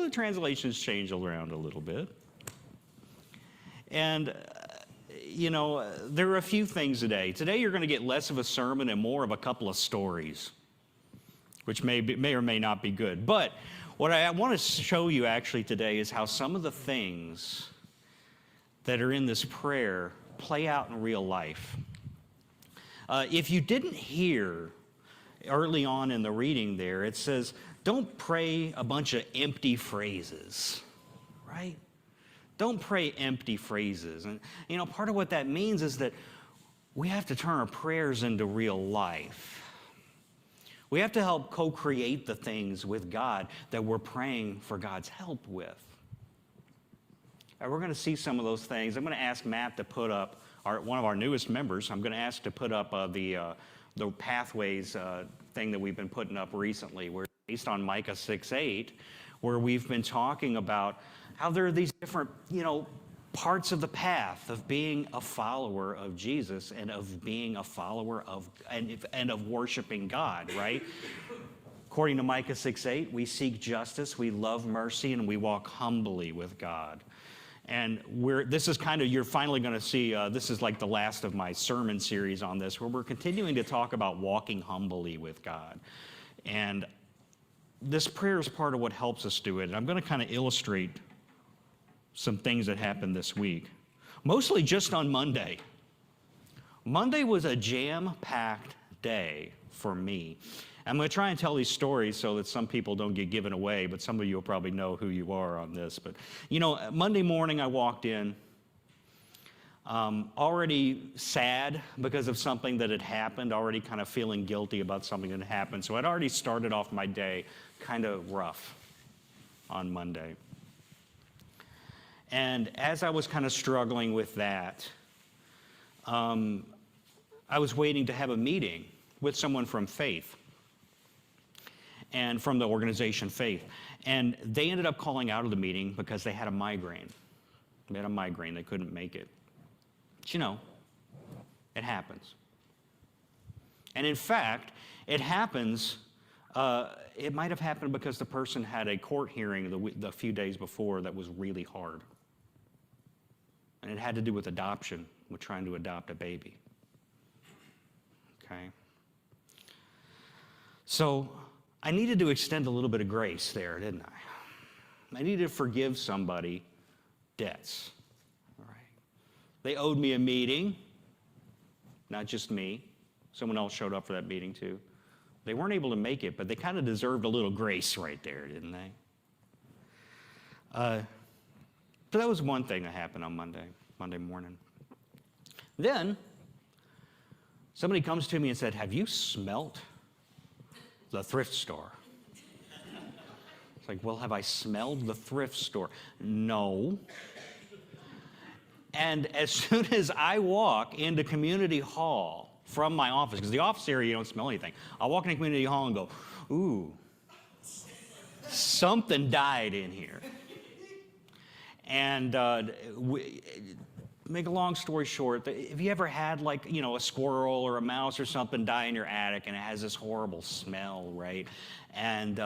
the translations change around a little bit. And, there are a few things today. Today you're going to get less of a sermon and more of a couple of stories, which may or may not be good. But what I want to show you actually today is how some of the things that are in this prayer play out in real life. If you didn't hear early on in the reading there, it says, don't pray a bunch of empty phrases, right? Don't pray empty phrases. And, part of what that means is that we have to turn our prayers into real life. We have to help co-create the things with God that we're praying for God's help with. And we're going to see some of those things. I'm going to ask Matt to put up, one of our newest members, I'm going to ask to put up the Pathways thing that we've been putting up recently. We're based on Micah 6:8, where we've been talking about how there are these different, parts of the path of being a follower of Jesus and of being a follower of, and of worshiping God, right? According to Micah 6:8, we seek justice, we love mercy, and we walk humbly with God. And this is kind of, you're finally going to see, this is like the last of my sermon series on this, where we're continuing to talk about walking humbly with God. And this prayer is part of what helps us do it. And I'm going to kind of illustrate some things that happened this week. Mostly just on Monday. Monday was a jam-packed day for me. I'm going to try and tell these stories so that some people don't get given away, but some of you will probably know who you are on this. But, Monday morning I walked in, already sad because of something that had happened, already kind of feeling guilty about something that had happened. So I'd already started off my day kind of rough on Monday. And as I was kind of struggling with that, I was waiting to have a meeting with someone from Faith and from the organization Faith. And they ended up calling out of the meeting because they had a migraine. They had a migraine. They couldn't make it. But it happens. And in fact, it happens, it might have happened because the person had a court hearing the few days before that was really hard. And it had to do with adoption, with trying to adopt a baby. Okay? So I needed to extend a little bit of grace there, didn't I? I needed to forgive somebody debts. All right. They owed me a meeting, not just me. Someone else showed up for that meeting too. They weren't able to make it, but they kind of deserved a little grace right there, didn't they? So that was one thing that happened on Monday morning. Then somebody comes to me and said, "Have you smelt the thrift store?" It's like, well, have I smelled the thrift store? No. And as soon as I walk into community hall from my office, because the office area, you don't smell anything. I walk into community hall and go, ooh, something died in here. And make a long story short, have you ever had a squirrel or a mouse or something die in your attic and it has this horrible smell, right? And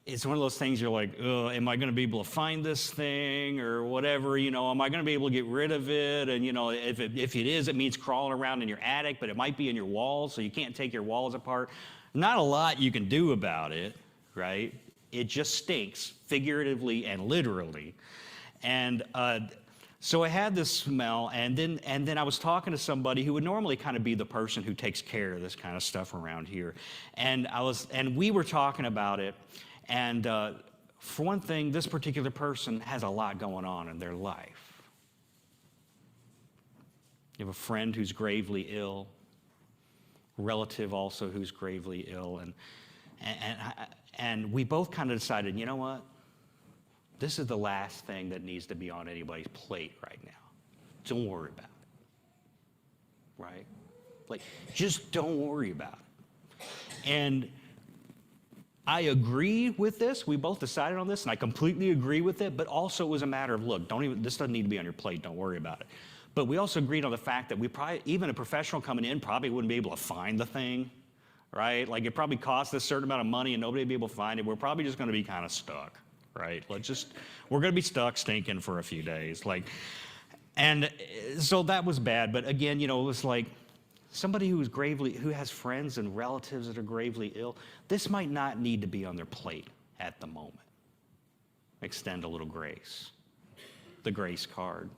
it's one of those things you're like, am I going to be able to find this thing or whatever, am I going to be able to get rid of it? And, if it is, it means crawling around in your attic, but it might be in your walls, so you can't take your walls apart. Not a lot you can do about it, right? It just stinks, figuratively and literally. And so I had this smell, and then I was talking to somebody who would normally kind of be the person who takes care of this kind of stuff around here. And we were talking about it. And for one thing, this particular person has a lot going on in their life. You have a friend who's gravely ill, a relative also who's gravely ill, and we both kind of decided, you know what? This is the last thing that needs to be on anybody's plate right now. Don't worry about it, right? Just don't worry about it. And I agree with this. We both decided on this, and I completely agree with it, but also it was a matter of, look, this doesn't need to be on your plate. Don't worry about it. But we also agreed on the fact that even a professional coming in probably wouldn't be able to find the thing, right? It probably cost a certain amount of money, and nobody would be able to find it. We're probably just going to be kind of stuck, right? We're going to be stuck stinking for a few days. And so that was bad. But again, it was like somebody who has friends and relatives that are gravely ill, this might not need to be on their plate at the moment. Extend a little grace. The grace card.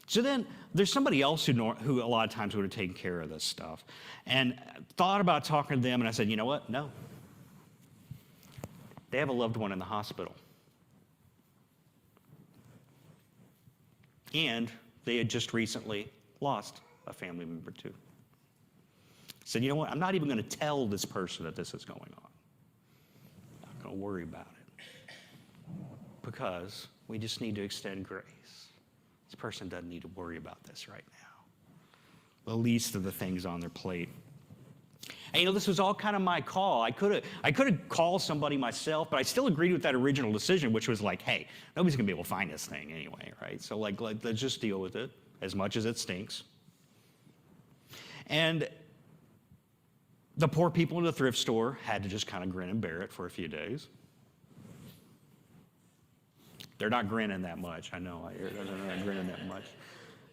So then there's somebody else who a lot of times would have taken care of this stuff. And thought about talking to them, and I said, you know what? No. They have a loved one in the hospital. And they had just recently lost a family member too. I said, you know what? I'm not even going to tell this person that this is going on. I'm not going to worry about it. Because we just need to extend grace. This person doesn't need to worry about this right now. The least of the things on their plate. And this was all kind of my call. I could have called somebody myself, but I still agreed with that original decision, which was like, hey, nobody's going to be able to find this thing anyway, right? So let's just deal with it as much as it stinks. And the poor people in the thrift store had to just kind of grin and bear it for a few days. They're not grinning that much. I know. They're not grinning that much.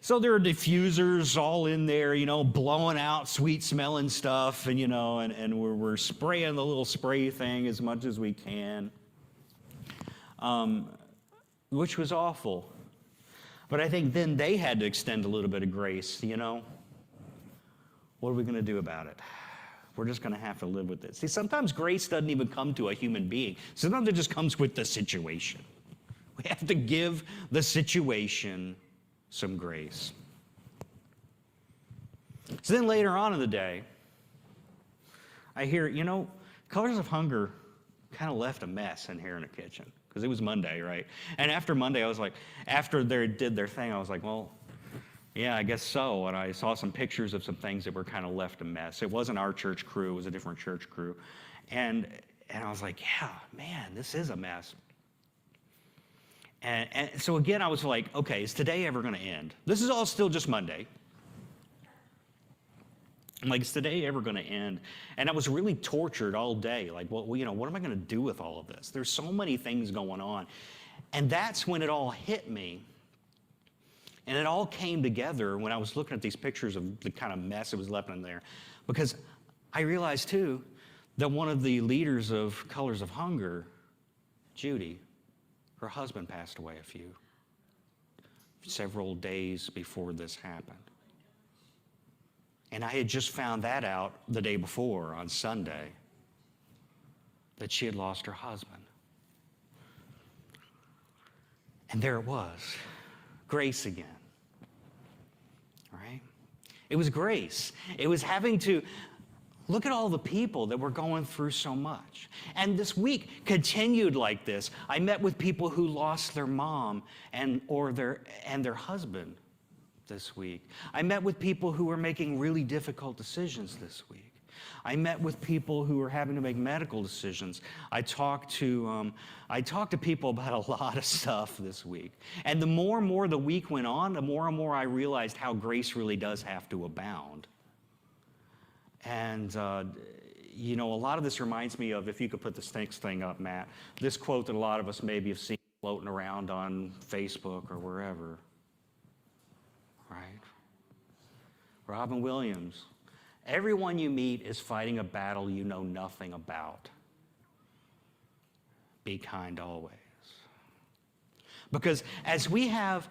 So there are diffusers all in there, blowing out sweet-smelling stuff, and we're spraying the little spray thing as much as we can, which was awful. But I think then they had to extend a little bit of grace, What are we going to do about it? We're just going to have to live with it. See, sometimes grace doesn't even come to a human being. Sometimes it just comes with the situation. We have to give the situation some grace. So then later on in the day, I hear, Colors of Hunger kind of left a mess in here in the kitchen. Because it was Monday, right? And after Monday, I was like, after they did their thing, I was like, well, yeah, I guess so. And I saw some pictures of some things that were kind of left a mess. It wasn't our church crew. It was a different church crew. And I was like, yeah, man, this is a mess. And so again, I was like, okay, is today ever going to end? This is all still just Monday. I'm like, is today ever going to end? And I was really tortured all day. Like, well, what am I going to do with all of this? There's so many things going on. And that's when it all hit me. And it all came together when I was looking at these pictures of the kind of mess that was left in there. Because I realized, too, that one of the leaders of Colors of Hunger, Judy, her husband passed away several days before this happened. And I had just found that out the day before, on Sunday, that she had lost her husband. And there it was, grace again, right? It was grace. It was having to look at all the people that were going through so much. And this week continued like this. I met with people who lost their mom and their husband this week. I met with people who were making really difficult decisions this week. I met with people who were having to make medical decisions. I talked to people about a lot of stuff this week. And the more and more the week went on, the more and more I realized how grace really does have to abound. And, a lot of this reminds me of, if you could put this next thing up, Matt, this quote that a lot of us maybe have seen floating around on Facebook or wherever, right? Robin Williams. Everyone you meet is fighting a battle you know nothing about. Be kind always. Because as we have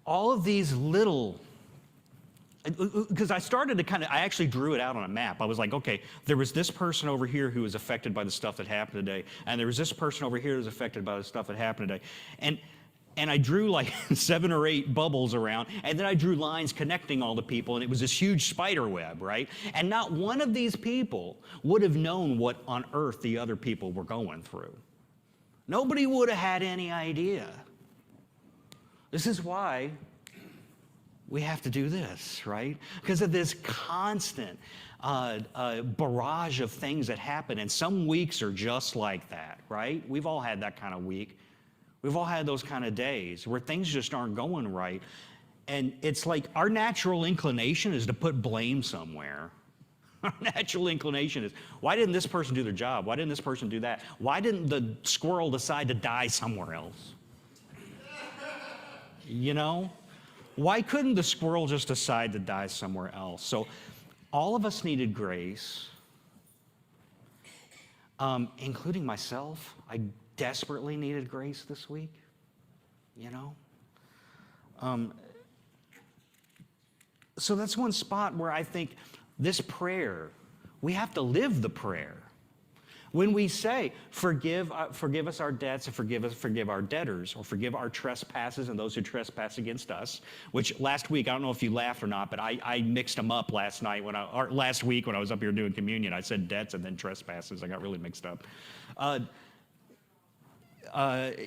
all of these little, because I started to I actually drew it out on a map. I was like, okay, there was this person over here who was affected by the stuff that happened today, and there was this person over here who was affected by the stuff that happened today. And I drew like 7 or 8 bubbles around, and then I drew lines connecting all the people, and it was this huge spider web, right? And not one of these people would have known what on earth the other people were going through. Nobody would have had any idea. This is why we have to do this, right? Because of this constant barrage of things that happen, and some weeks are just like that, right? We've all had that kind of week. We've all had those kind of days where things just aren't going right. And it's like our natural inclination is to put blame somewhere. Our natural inclination is, why didn't this person do their job? Why didn't this person do that? Why didn't the squirrel decide to die somewhere else? You know? Why couldn't the squirrel just decide to die somewhere else? So all of us needed grace, including myself. I desperately needed grace this week, you know? So that's one spot where I think this prayer, we have to live the prayer. When we say, forgive us our debts and forgive our debtors, or forgive our trespasses and those who trespass against us, which last week, I don't know if you laughed or not, but I mixed them up last week when I was up here doing communion. I said debts and then trespasses. I got really mixed up.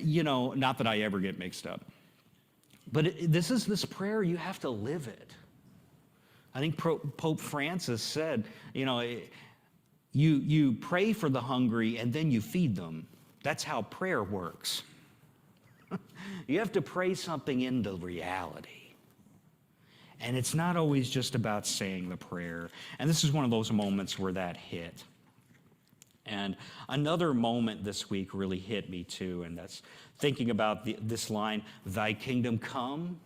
You know, not that I ever get mixed up. But this is this prayer, you have to live it. I think Pope Francis said, you know, you pray for the hungry and then you feed them. That's how prayer works. You have to pray something into reality. And it's not always just about saying the prayer. And this is one of those moments where that hit. And another moment this week really hit me too, and that's thinking about this line, thy kingdom come,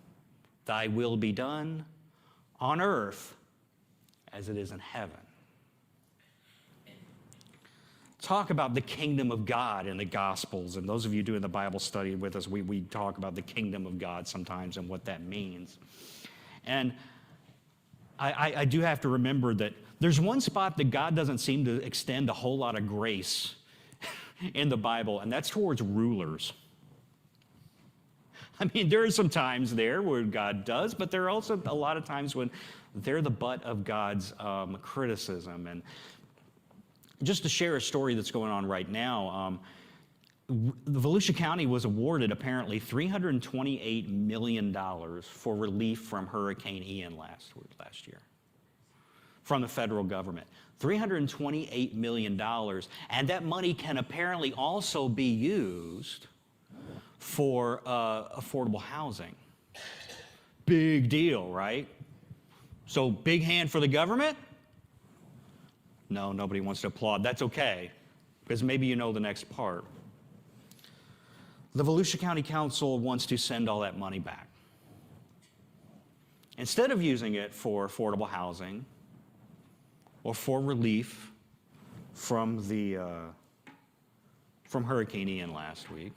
thy will be done, on earth as it is in heaven. Talk about the kingdom of God in the Gospels, and those of you doing the Bible study with us, we talk about the kingdom of God sometimes and what that means. And I do have to remember that there's one spot that God doesn't seem to extend a whole lot of grace in the Bible, and that's towards rulers. I mean, there are some times there where God does, but there are also a lot of times when they're the butt of God's criticism. And just to share a story that's going on right now, the Volusia County was awarded apparently $328 million for relief from Hurricane Ian last year from the federal government. $328 million, and that money can apparently also be used for affordable housing. Big deal, right? So big hand for the government? No, nobody wants to applaud. That's okay, because maybe you know the next part. The Volusia County Council wants to send all that money back. Instead of using it for affordable housing or for relief from Hurricane Ian last week,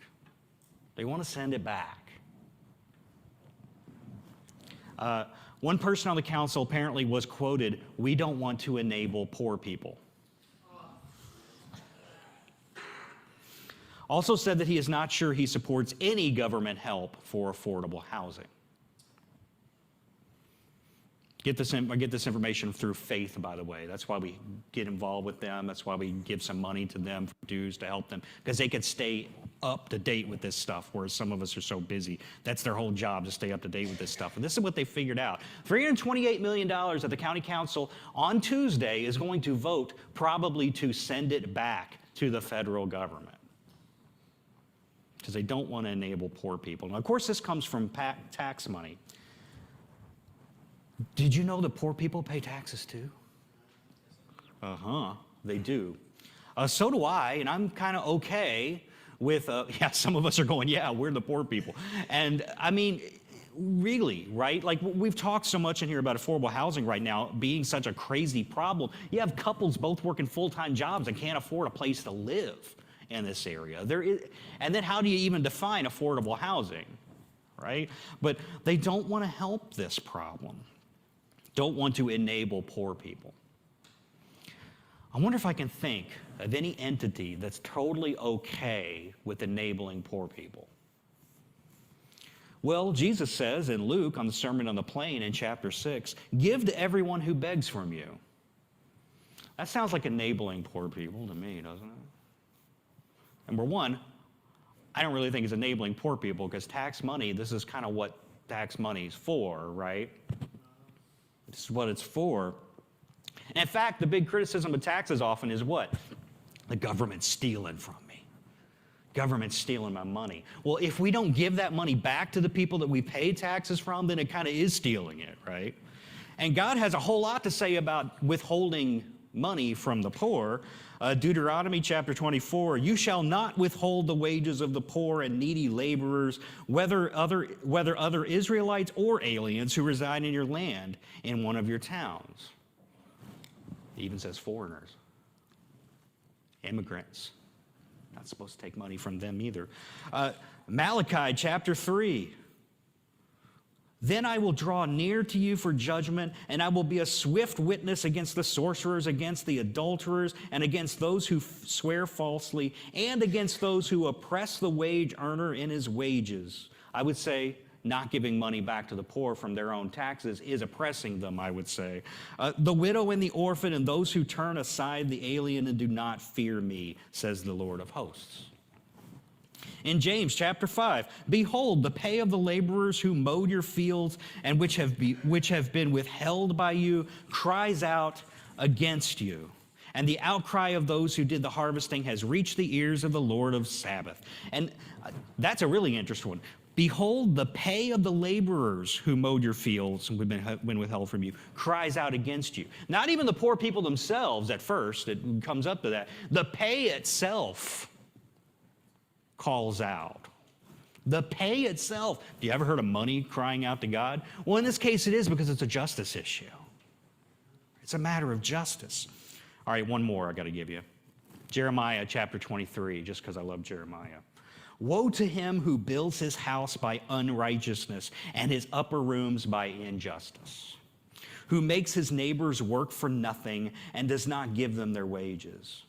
they want to send it back. One person on the council apparently was quoted, "We don't want to enable poor people." Also said that he is not sure he supports any government help for affordable housing. I get this information through Faith, by the way. That's why we get involved with them. That's why we give some money to them for dues to help them, because they could stay up to date with this stuff, whereas some of us are so busy. That's their whole job, to stay up to date with this stuff. And this is what they figured out. $328 million that the county council on Tuesday is going to vote probably to send it back to the federal government, because they don't want to enable poor people. Now, of course, this comes from tax money. Did you know that poor people pay taxes too? They do. So do I, and I'm kind of okay with, some of us are going, yeah, we're the poor people. And I mean, really, right? Like, we've talked so much in here about affordable housing right now being such a crazy problem. You have couples both working full-time jobs and can't afford a place to live in this area. And then how do you even define affordable housing, right? But they don't want to help this problem. Don't want to enable poor people. I wonder if I can think of any entity that's totally okay with enabling poor people. Well, Jesus says in Luke on the Sermon on the Plain in chapter 6, give to everyone who begs from you. That sounds like enabling poor people to me, doesn't it? Number one, I don't really think it's enabling poor people, because tax money, this is kind of what tax money is for, right? This is what it's for. And in fact, the big criticism of taxes often is what? The government's stealing from me. Government's stealing my money. Well, if we don't give that money back to the people that we pay taxes from, then it kind of is stealing it, right? And God has a whole lot to say about withholding money from the poor. Deuteronomy chapter 24, you shall not withhold the wages of the poor and needy laborers, whether other Israelites or aliens who reside in your land in one of your towns. It even says foreigners, immigrants. Not supposed to take money from them either. Malachi chapter 3. Then I will draw near to you for judgment, and I will be a swift witness against the sorcerers, against the adulterers, and against those who swear falsely, and against those who oppress the wage earner in his wages. I would say not giving money back to the poor from their own taxes is oppressing them, I would say. The widow and the orphan and those who turn aside the alien and do not fear me, says the Lord of hosts. In James chapter 5, behold, the pay of the laborers who mowed your fields and which have been withheld by you cries out against you. And the outcry of those who did the harvesting has reached the ears of the Lord of Sabbath. And that's a really interesting one. Behold, the pay of the laborers who mowed your fields and been withheld from you cries out against you. Not even the poor people themselves at first. It comes up to that. The pay itself calls out. The pay itself. Have you ever heard of money crying out to God? Well, in this case, it is because it's a justice issue. It's a matter of justice. All right, one more I got to give you. Jeremiah chapter 23, just because I love Jeremiah. Woe to him who builds his house by unrighteousness and his upper rooms by injustice, who makes his neighbors work for nothing and does not give them their wages.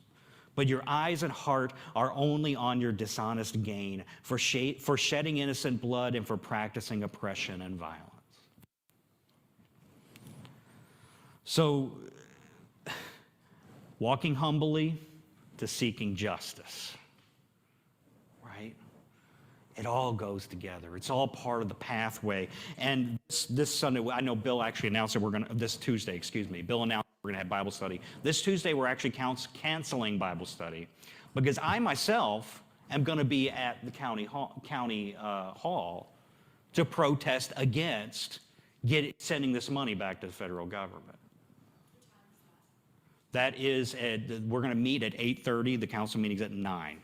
But your eyes and heart are only on your dishonest gain, for shedding innocent blood and for practicing oppression and violence. So, walking humbly to seeking justice, right? It all goes together. It's all part of the pathway. And this Sunday, I know Bill actually announced that this Tuesday, Bill announced we're going to have Bible study. This Tuesday, we're actually canceling Bible study because I myself am going to be at the county hall to protest against sending this money back to the federal government. That is, we're going to meet at 8:30. The council meeting's at 9.